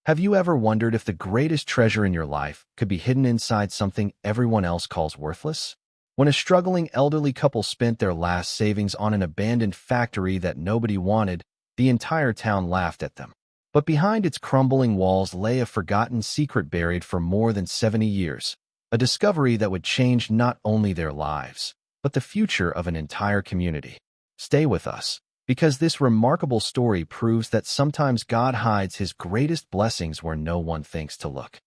Have you ever wondered if the greatest treasure in your life could be hidden inside something everyone else calls worthless? When a struggling elderly couple spent their last savings on an abandoned factory that nobody wanted, the entire town laughed at them. But behind its crumbling walls lay a forgotten secret buried for more than 70 years, a discovery that would change not only their lives, but the future of an entire community. Stay with us, because this remarkable story proves that sometimes God hides his greatest blessings where no one thinks to look.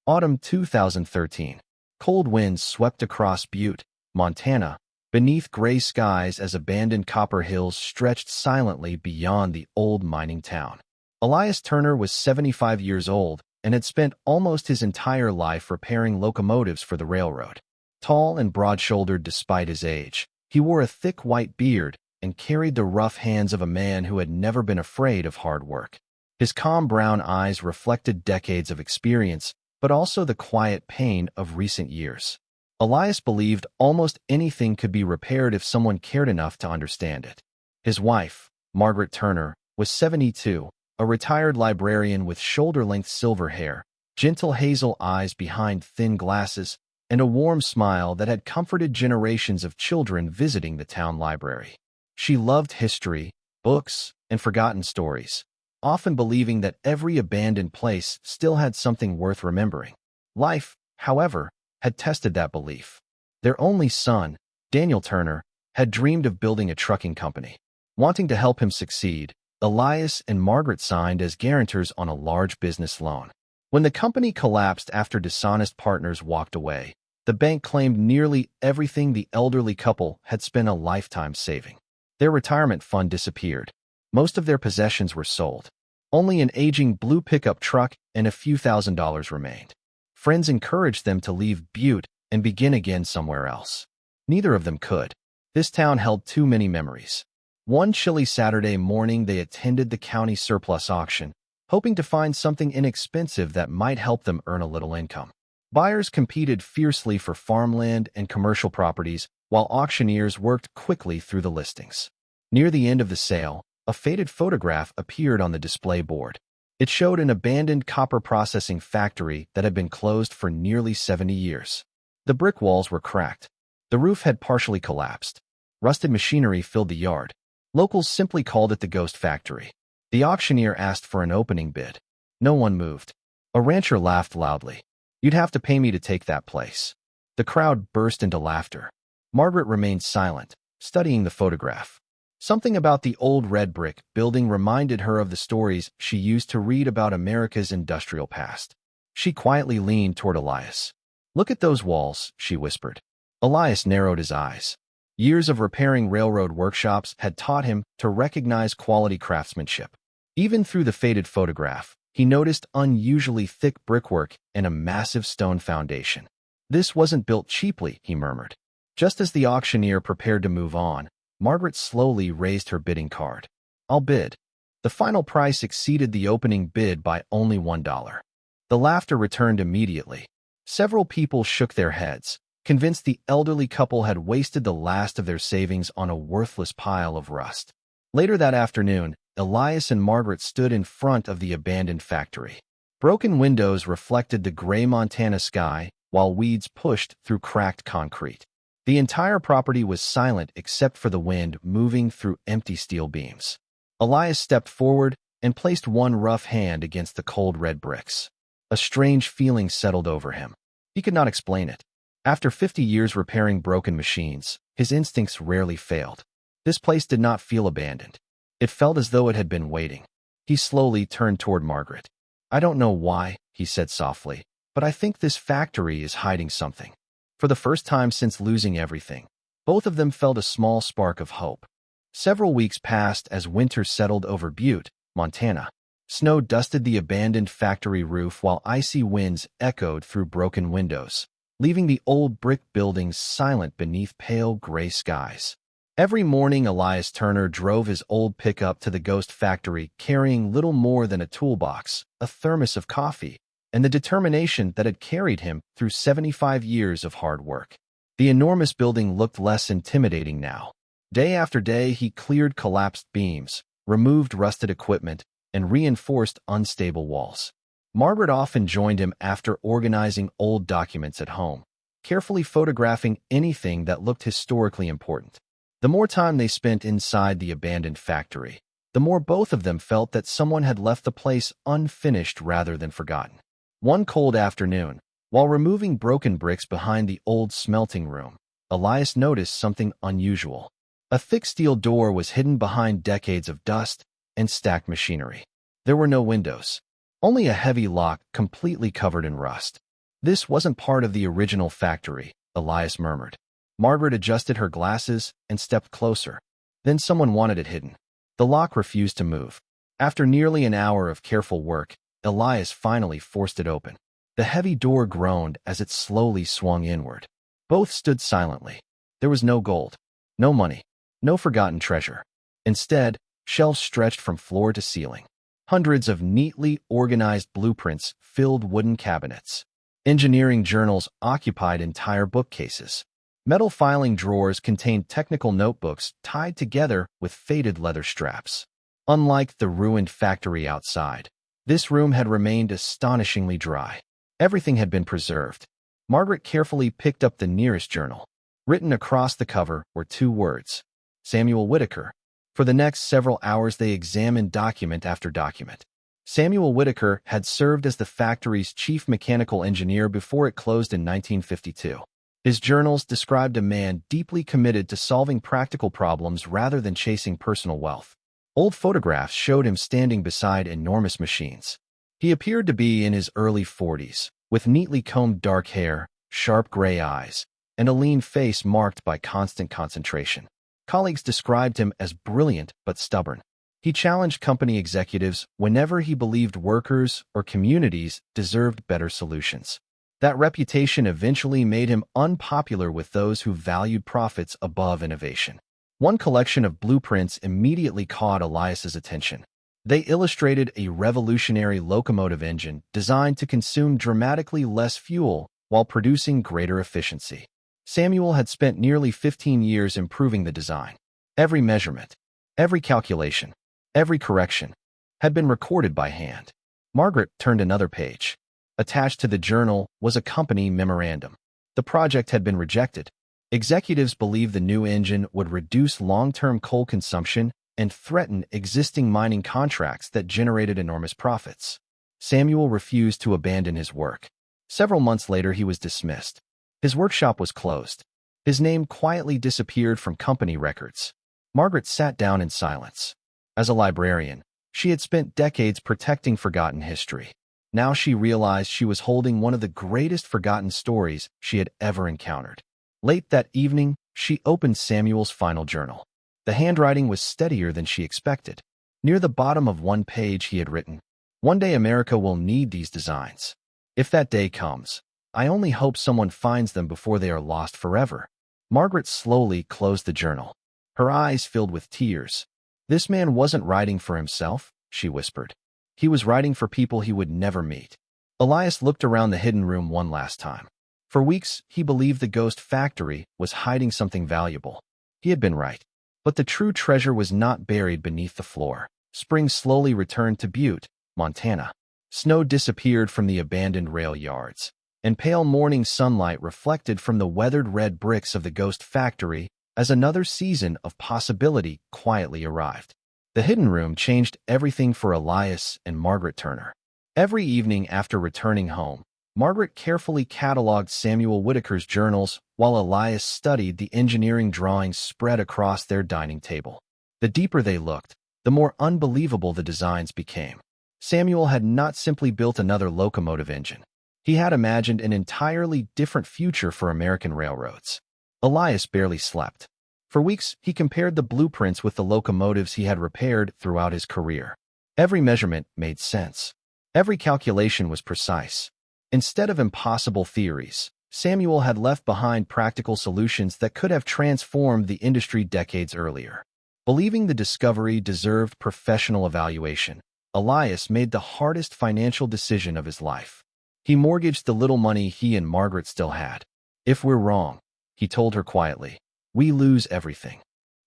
Autumn 2013. Cold winds swept across Butte, Montana, beneath gray skies as abandoned copper hills stretched silently beyond the old mining town. Elias Turner was 75 years old and had spent almost his entire life repairing locomotives for the railroad. Tall and broad-shouldered despite his age, he wore a thick white beard and carried the rough hands of a man who had never been afraid of hard work. His calm brown eyes reflected decades of experience, but also the quiet pain of recent years. Elias believed almost anything could be repaired if someone cared enough to understand it. His wife, Margaret Turner, was 72, a retired librarian with shoulder-length silver hair, gentle hazel eyes behind thin glasses, and a warm smile that had comforted generations of children visiting the town library. She loved history, books, and forgotten stories, often believing that every abandoned place still had something worth remembering. Life, however, had tested that belief. Their only son, Daniel Turner, had dreamed of building a trucking company. Wanting to help him succeed, Elias and Margaret signed as guarantors on a large business loan. When the company collapsed after dishonest partners walked away, the bank claimed nearly everything the elderly couple had spent a lifetime saving. Their retirement fund disappeared. Most of their possessions were sold. Only an aging blue pickup truck and a few $1,000s remained. Friends encouraged them to leave Butte and begin again somewhere else. Neither of them could. This town held too many memories. One chilly Saturday morning, they attended the county surplus auction, hoping to find something inexpensive that might help them earn a little income. Buyers competed fiercely for farmland and commercial properties, while auctioneers worked quickly through the listings. Near the end of the sale, a faded photograph appeared on the display board. It showed an abandoned copper processing factory that had been closed for nearly 70 years. The brick walls were cracked. The roof had partially collapsed. Rusted machinery filled the yard. Locals simply called it the ghost factory. The auctioneer asked for an opening bid. No one moved. A rancher laughed loudly. "You'd have to pay me to take that place." The crowd burst into laughter. Margaret remained silent, studying the photograph. Something about the old red brick building reminded her of the stories she used to read about America's industrial past. She quietly leaned toward Elias. "Look at those walls," she whispered. Elias narrowed his eyes. Years of repairing railroad workshops had taught him to recognize quality craftsmanship. Even through the faded photograph, he noticed unusually thick brickwork and a massive stone foundation. "This wasn't built cheaply," he murmured. Just as the auctioneer prepared to move on, Margaret slowly raised her bidding card. "I'll bid." The final price exceeded the opening bid by only $1. The laughter returned immediately. Several people shook their heads, convinced the elderly couple had wasted the last of their savings on a worthless pile of rust. Later that afternoon, Elias and Margaret stood in front of the abandoned factory. Broken windows reflected the gray Montana sky, while weeds pushed through cracked concrete. The entire property was silent except for the wind moving through empty steel beams. Elias stepped forward and placed one rough hand against the cold red bricks. A strange feeling settled over him. He could not explain it. After 50 years repairing broken machines, his instincts rarely failed. This place did not feel abandoned. It felt as though it had been waiting. He slowly turned toward Margaret. "I don't know why," he said softly, "but I think this factory is hiding something." For the first time since losing everything, both of them felt a small spark of hope. Several weeks passed as winter settled over Butte, Montana. Snow dusted the abandoned factory roof while icy winds echoed through broken windows, leaving the old brick buildings silent beneath pale gray skies. Every morning, Elias Turner drove his old pickup to the ghost factory carrying little more than a toolbox, a thermos of coffee, and the determination that had carried him through 75 years of hard work. The enormous building looked less intimidating now. Day after day, he cleared collapsed beams, removed rusted equipment, and reinforced unstable walls. Margaret often joined him after organizing old documents at home, carefully photographing anything that looked historically important. The more time they spent inside the abandoned factory, the more both of them felt that someone had left the place unfinished rather than forgotten. One cold afternoon, while removing broken bricks behind the old smelting room, Elias noticed something unusual. A thick steel door was hidden behind decades of dust and stacked machinery. There were no windows, only a heavy lock completely covered in rust. This wasn't part of the original factory, Elias murmured. Margaret adjusted her glasses and stepped closer. Then someone wanted it hidden. The lock refused to move. After nearly an hour of careful work, Elias finally forced it open. The heavy door groaned as it slowly swung inward. Both stood silently. There was no gold, no money, no forgotten treasure. Instead, shelves stretched from floor to ceiling. Hundreds of neatly organized blueprints filled wooden cabinets. Engineering journals occupied entire bookcases. Metal filing drawers contained technical notebooks tied together with faded leather straps. Unlike the ruined factory outside, this room had remained astonishingly dry. Everything had been preserved. Margaret carefully picked up the nearest journal. Written across the cover were 2 words: Samuel Whitaker. For the next several hours they examined document after document. Samuel Whitaker had served as the factory's chief mechanical engineer before it closed in 1952. His journals described a man deeply committed to solving practical problems rather than chasing personal wealth. Old photographs showed him standing beside enormous machines. He appeared to be in his early 40s, with neatly combed dark hair, sharp gray eyes, and a lean face marked by constant concentration. Colleagues described him as brilliant but stubborn. He challenged company executives whenever he believed workers or communities deserved better solutions. That reputation eventually made him unpopular with those who valued profits above innovation. One collection of blueprints immediately caught Elias's attention. They illustrated a revolutionary locomotive engine designed to consume dramatically less fuel while producing greater efficiency. Samuel had spent nearly 15 years improving the design. Every measurement, every calculation, every correction had been recorded by hand. Margaret turned another page. Attached to the journal was a company memorandum. The project had been rejected. Executives believed the new engine would reduce long-term coal consumption and threaten existing mining contracts that generated enormous profits. Samuel refused to abandon his work. Several months later, he was dismissed. His workshop was closed. His name quietly disappeared from company records. Margaret sat down in silence. As a librarian, she had spent decades protecting forgotten history. Now she realized she was holding one of the greatest forgotten stories she had ever encountered. Late that evening, she opened Samuel's final journal. The handwriting was steadier than she expected. Near the bottom of one page he had written, "One day America will need these designs. If that day comes, I only hope someone finds them before they are lost forever." Margaret slowly closed the journal. Her eyes filled with tears. This man wasn't writing for himself, she whispered. He was writing for people he would never meet. Elias looked around the hidden room one last time. For weeks, he believed the ghost factory was hiding something valuable. He had been right. But the true treasure was not buried beneath the floor. Spring slowly returned to Butte, Montana. Snow disappeared from the abandoned rail yards, and pale morning sunlight reflected from the weathered red bricks of the ghost factory as another season of possibility quietly arrived. The hidden room changed everything for Elias and Margaret Turner. Every evening after returning home, Margaret carefully cataloged Samuel Whitaker's journals while Elias studied the engineering drawings spread across their dining table. The deeper they looked, the more unbelievable the designs became. Samuel had not simply built another locomotive engine. He had imagined an entirely different future for American railroads. Elias barely slept. For weeks, he compared the blueprints with the locomotives he had repaired throughout his career. Every measurement made sense. Every calculation was precise. Instead of impossible theories, Samuel had left behind practical solutions that could have transformed the industry decades earlier. Believing the discovery deserved professional evaluation, Elias made the hardest financial decision of his life. He mortgaged the little money he and Margaret still had. "If we're wrong," he told her quietly, "we lose everything."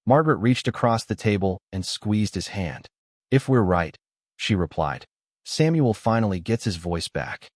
Margaret reached across the table and squeezed his hand. "If we're right," she replied, Samuel finally gets his voice back.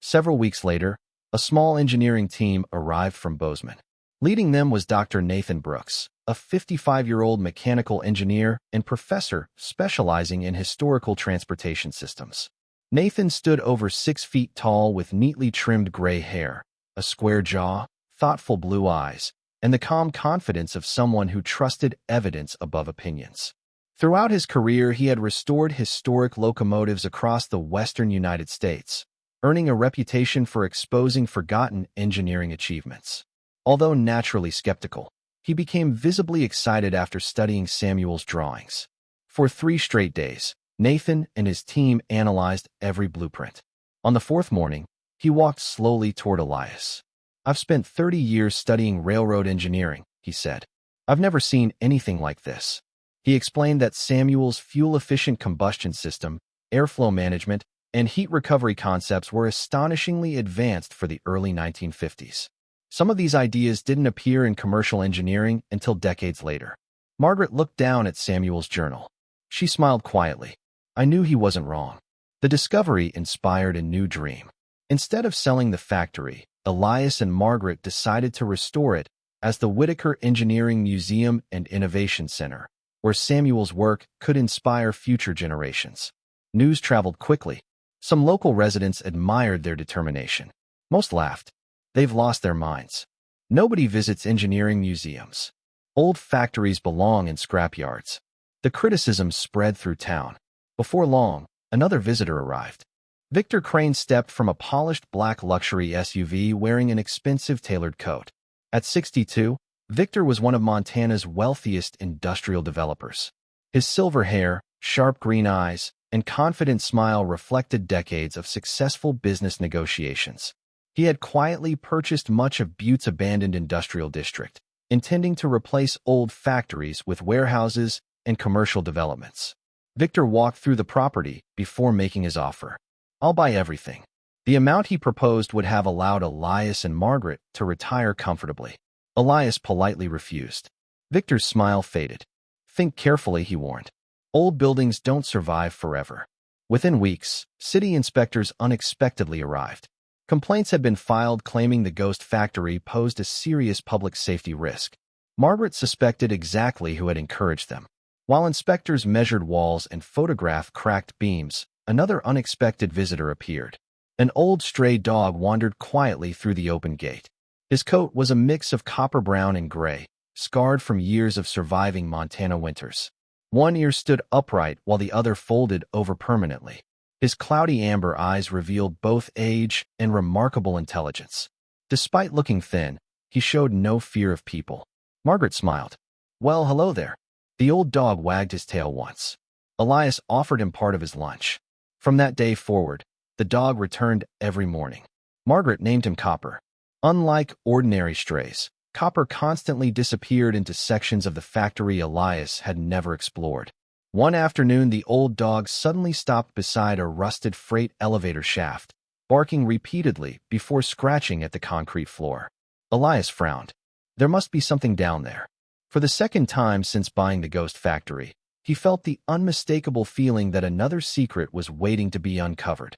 Several weeks later, a small engineering team arrived from Bozeman. Leading them was Dr. Nathan Brooks, a 55-year-old mechanical engineer and professor specializing in historical transportation systems. Nathan stood over 6 feet tall with neatly trimmed gray hair, a square jaw, thoughtful blue eyes, and the calm confidence of someone who trusted evidence above opinions. Throughout his career, he had restored historic locomotives across the western United States, earning a reputation for exposing forgotten engineering achievements. Although naturally skeptical, he became visibly excited after studying Samuel's drawings. For 3 straight days, Nathan and his team analyzed every blueprint. On the 4th morning, he walked slowly toward Elias. "I've spent 30 years studying railroad engineering," he said. "I've never seen anything like this." He explained that Samuel's fuel-efficient combustion system, airflow management, and heat recovery concepts were astonishingly advanced for the early 1950s. Some of these ideas didn't appear in commercial engineering until decades later. Margaret looked down at Samuel's journal. She smiled quietly. "I knew he wasn't wrong." The discovery inspired a new dream. Instead of selling the factory, Elias and Margaret decided to restore it as the Whitaker Engineering Museum and Innovation Center, where Samuel's work could inspire future generations. News traveled quickly. Some local residents admired their determination. Most laughed. "They've lost their minds. Nobody visits engineering museums. Old factories belong in scrapyards." The criticism spread through town. Before long, another visitor arrived. Victor Crane stepped from a polished black luxury SUV wearing an expensive tailored coat. At 62, Victor was one of Montana's wealthiest industrial developers. His silver hair, sharp green eyes, and confident smile reflected decades of successful business negotiations. He had quietly purchased much of Butte's abandoned industrial district, intending to replace old factories with warehouses and commercial developments. Victor walked through the property before making his offer. "I'll buy everything." The amount he proposed would have allowed Elias and Margaret to retire comfortably. Elias politely refused. Victor's smile faded. "Think carefully," he warned. "Old buildings don't survive forever." Within weeks, city inspectors unexpectedly arrived. Complaints had been filed claiming the ghost factory posed a serious public safety risk. Margaret suspected exactly who had encouraged them. While inspectors measured walls and photographed cracked beams, another unexpected visitor appeared. An old stray dog wandered quietly through the open gate. His coat was a mix of copper brown and gray, scarred from years of surviving Montana winters. One ear stood upright while the other folded over permanently. His cloudy amber eyes revealed both age and remarkable intelligence. Despite looking thin, he showed no fear of people. Margaret smiled. "Well, hello there." The old dog wagged his tail once. Elias offered him part of his lunch. From that day forward, the dog returned every morning. Margaret named him Copper. Unlike ordinary strays, Copper constantly disappeared into sections of the factory Elias had never explored. One afternoon, the old dog suddenly stopped beside a rusted freight elevator shaft, barking repeatedly before scratching at the concrete floor. Elias frowned. There must be something down there. For the second time since buying the ghost factory, he felt the unmistakable feeling that another secret was waiting to be uncovered.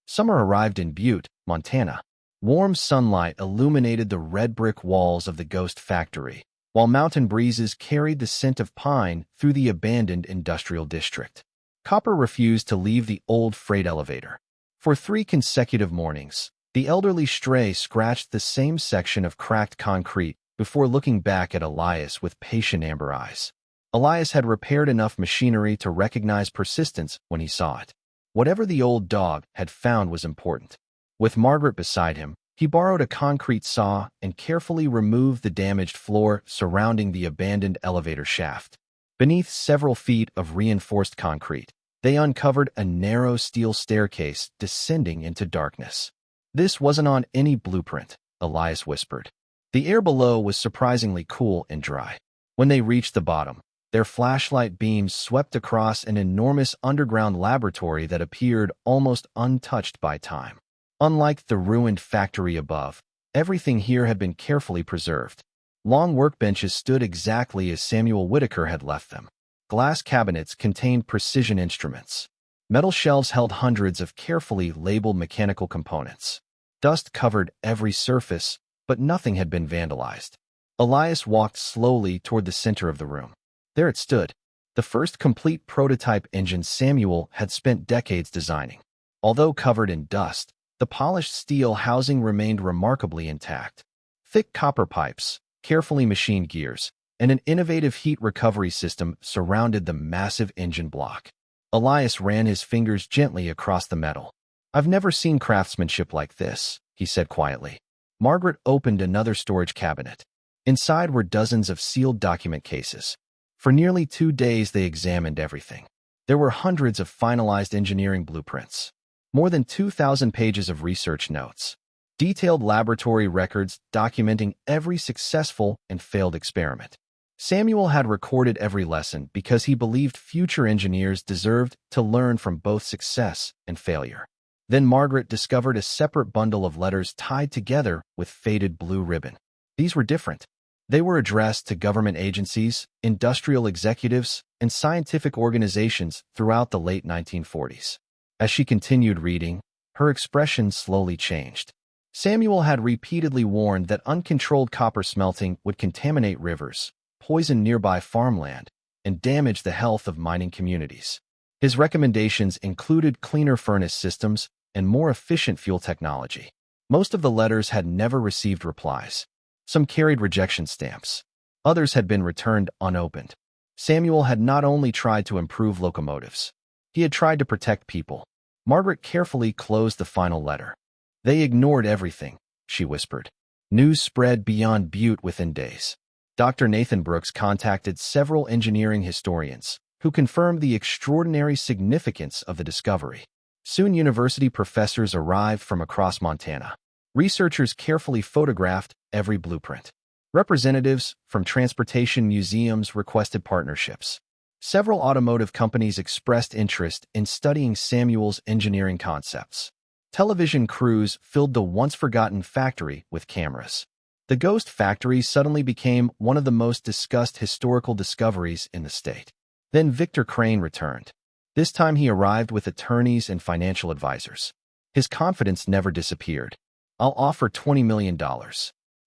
Summer arrived in Butte, Montana. Warm sunlight illuminated the red brick walls of the ghost factory, while mountain breezes carried the scent of pine through the abandoned industrial district. Copper refused to leave the old freight elevator. For 3 consecutive mornings, the elderly stray scratched the same section of cracked concrete before looking back at Elias with patient amber eyes. Elias had repaired enough machinery to recognize persistence when he saw it. Whatever the old dog had found was important. With Margaret beside him, he borrowed a concrete saw and carefully removed the damaged floor surrounding the abandoned elevator shaft. Beneath several feet of reinforced concrete, they uncovered a narrow steel staircase descending into darkness. "This wasn't on any blueprint," Elias whispered. The air below was surprisingly cool and dry. When they reached the bottom, their flashlight beams swept across an enormous underground laboratory that appeared almost untouched by time. Unlike the ruined factory above, everything here had been carefully preserved. Long workbenches stood exactly as Samuel Whitaker had left them. Glass cabinets contained precision instruments. Metal shelves held hundreds of carefully labeled mechanical components. Dust covered every surface, but nothing had been vandalized. Elias walked slowly toward the center of the room. There it stood, the first complete prototype engine Samuel had spent decades designing. Although covered in dust, the polished steel housing remained remarkably intact. Thick copper pipes, carefully machined gears, and an innovative heat recovery system surrounded the massive engine block. Elias ran his fingers gently across the metal. "I've never seen craftsmanship like this," he said quietly. Margaret opened another storage cabinet. Inside were dozens of sealed document cases. For nearly 2 days they examined everything. There were hundreds of finalized engineering blueprints, more than 2,000 pages of research notes, detailed laboratory records documenting every successful and failed experiment. Samuel had recorded every lesson because he believed future engineers deserved to learn from both success and failure. Then Margaret discovered a separate bundle of letters tied together with faded blue ribbon. These were different. They were addressed to government agencies, industrial executives, and scientific organizations throughout the late 1940s. As she continued reading, her expression slowly changed. Samuel had repeatedly warned that uncontrolled copper smelting would contaminate rivers, poison nearby farmland, and damage the health of mining communities. His recommendations included cleaner furnace systems and more efficient fuel technology. Most of the letters had never received replies. Some carried rejection stamps. Others had been returned unopened. Samuel had not only tried to improve locomotives, he had tried to protect people. Margaret carefully closed the final letter. "They ignored everything," she whispered. News spread beyond Butte within days. Dr. Nathan Brooks contacted several engineering historians who confirmed the extraordinary significance of the discovery. Soon university professors arrived from across Montana. Researchers carefully photographed every blueprint. Representatives from transportation museums requested partnerships. Several automotive companies expressed interest in studying Samuel's engineering concepts. Television crews filled the once-forgotten factory with cameras. The ghost factory suddenly became one of the most discussed historical discoveries in the state. Then Victor Crane returned. This time he arrived with attorneys and financial advisors. His confidence never disappeared. "I'll offer $20 million.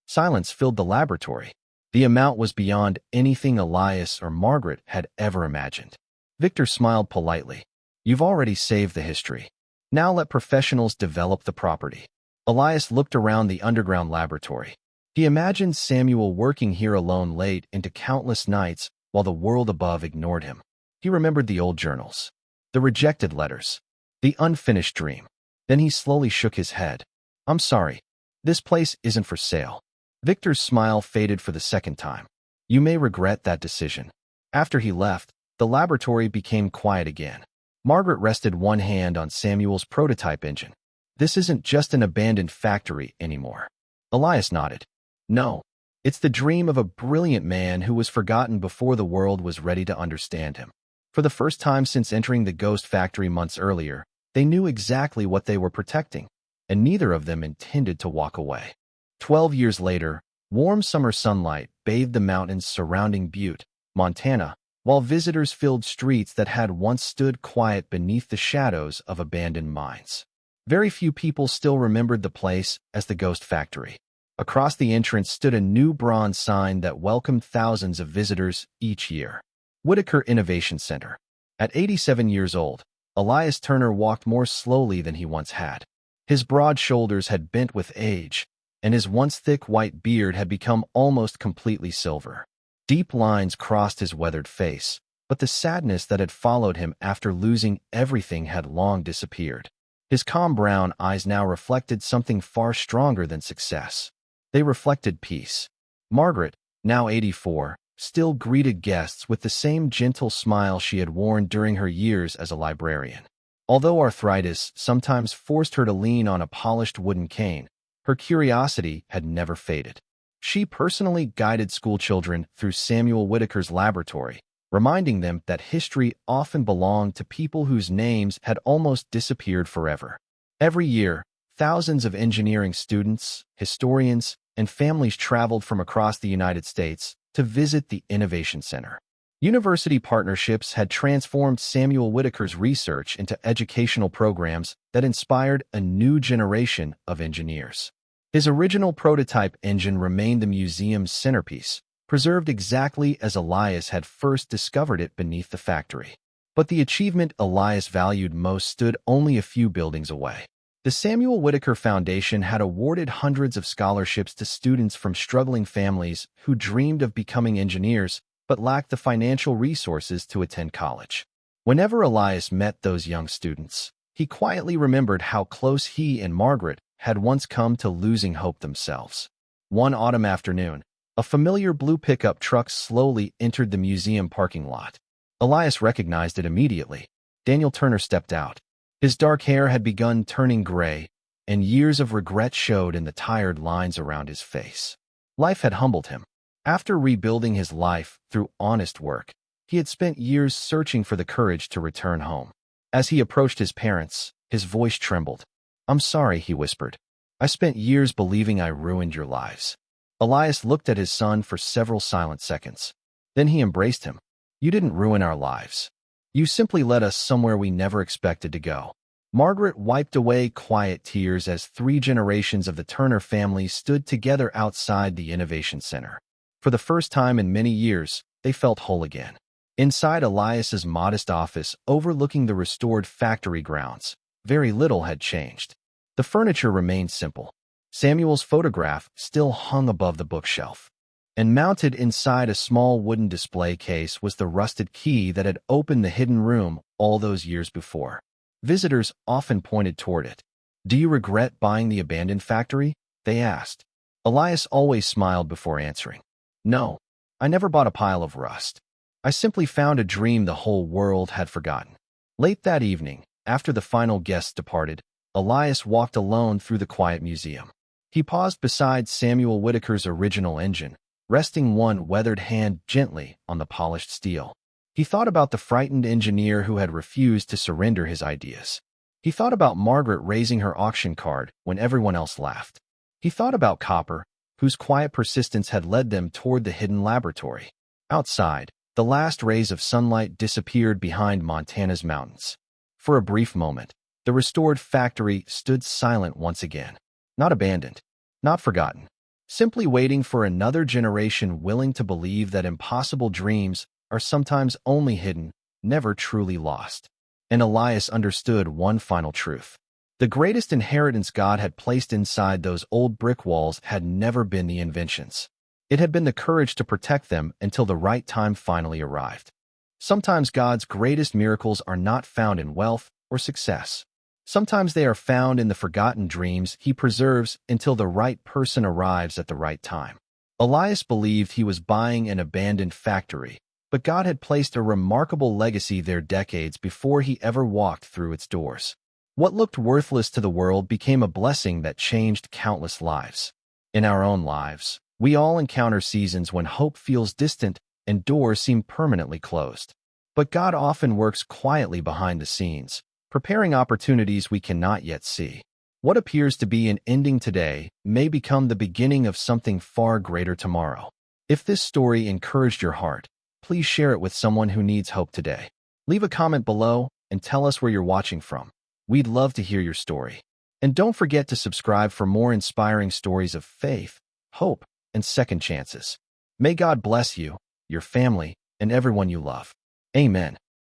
Silence filled the laboratory. The amount was beyond anything Elias or Margaret had ever imagined. Victor smiled politely. "You've already saved the history. Now let professionals develop the property." Elias looked around the underground laboratory. He imagined Samuel working here alone late into countless nights while the world above ignored him. He remembered the old journals, the rejected letters, the unfinished dream. Then he slowly shook his head. "I'm sorry. This place isn't for sale." Victor's smile faded for the second time. "You may regret that decision." After he left, the laboratory became quiet again. Margaret rested one hand on Samuel's prototype engine. "This isn't just an abandoned factory anymore." Elias nodded. "No, it's the dream of a brilliant man who was forgotten before the world was ready to understand him." For the first time since entering the ghost factory months earlier, they knew exactly what they were protecting, and neither of them intended to walk away. 12 years later, warm summer sunlight bathed the mountains surrounding Butte, Montana, while visitors filled streets that had once stood quiet beneath the shadows of abandoned mines. Very few people still remembered the place as the ghost factory. Across the entrance stood a new bronze sign that welcomed thousands of visitors each year. Whitaker Innovation Center. At 87 years old, Elias Turner walked more slowly than he once had. His broad shoulders had bent with age, and his once thick white beard had become almost completely silver. Deep lines crossed his weathered face, but the sadness that had followed him after losing everything had long disappeared. His calm brown eyes now reflected something far stronger than success. They reflected peace. Margaret, now 84, still greeted guests with the same gentle smile she had worn during her years as a librarian. Although arthritis sometimes forced her to lean on a polished wooden cane, her curiosity had never faded. She personally guided schoolchildren through Samuel Whitaker's laboratory, reminding them that history often belonged to people whose names had almost disappeared forever. Every year, thousands of engineering students, historians, and families traveled from across the United States to visit the Innovation Center. University partnerships had transformed Samuel Whitaker's research into educational programs that inspired a new generation of engineers. His original prototype engine remained the museum's centerpiece, preserved exactly as Elias had first discovered it beneath the factory. But the achievement Elias valued most stood only a few buildings away. The Samuel Whitaker Foundation had awarded hundreds of scholarships to students from struggling families who dreamed of becoming engineers but lacked the financial resources to attend college. Whenever Elias met those young students, he quietly remembered how close he and Margaret had once come to losing hope themselves. One autumn afternoon, a familiar blue pickup truck slowly entered the museum parking lot. Elias recognized it immediately. Daniel Turner stepped out. His dark hair had begun turning gray, and years of regret showed in the tired lines around his face. Life had humbled him. After rebuilding his life through honest work, he had spent years searching for the courage to return home. As he approached his parents, his voice trembled. "I'm sorry," he whispered. "I spent years believing I ruined your lives." Elias looked at his son for several silent seconds. Then he embraced him. "You didn't ruin our lives. You simply led us somewhere we never expected to go." Margaret wiped away quiet tears as 3 generations of the Turner family stood together outside the Innovation Center. For the first time in many years, they felt whole again. Inside Elias's modest office overlooking the restored factory grounds, very little had changed. The furniture remained simple. Samuel's photograph still hung above the bookshelf. And mounted inside a small wooden display case was the rusted key that had opened the hidden room all those years before. Visitors often pointed toward it. "Do you regret buying the abandoned factory?" they asked. Elias always smiled before answering. "No, I never bought a pile of rust. I simply found a dream the whole world had forgotten." Late that evening, after the final guests departed, Elias walked alone through the quiet museum. He paused beside Samuel Whitaker's original engine, resting one weathered hand gently on the polished steel. He thought about the frightened engineer who had refused to surrender his ideas. He thought about Margaret raising her auction card when everyone else laughed. He thought about Copper, whose quiet persistence had led them toward the hidden laboratory. Outside, the last rays of sunlight disappeared behind Montana's mountains. For a brief moment, the restored factory stood silent once again. Not abandoned, not forgotten, simply waiting for another generation willing to believe that impossible dreams are sometimes only hidden, never truly lost. And Elias understood one final truth. The greatest inheritance God had placed inside those old brick walls had never been the inventions. It had been the courage to protect them until the right time finally arrived. Sometimes God's greatest miracles are not found in wealth or success. Sometimes they are found in the forgotten dreams He preserves until the right person arrives at the right time. Elias believed he was buying an abandoned factory, but God had placed a remarkable legacy there decades before he ever walked through its doors. What looked worthless to the world became a blessing that changed countless lives. In our own lives, we all encounter seasons when hope feels distant and doors seem permanently closed. But God often works quietly behind the scenes, preparing opportunities we cannot yet see. What appears to be an ending today may become the beginning of something far greater tomorrow. If this story encouraged your heart, please share it with someone who needs hope today. Leave a comment below and tell us where you're watching from. We'd love to hear your story. And don't forget to subscribe for more inspiring stories of faith, hope, and second chances. May God bless you, your family, and everyone you love. Amen.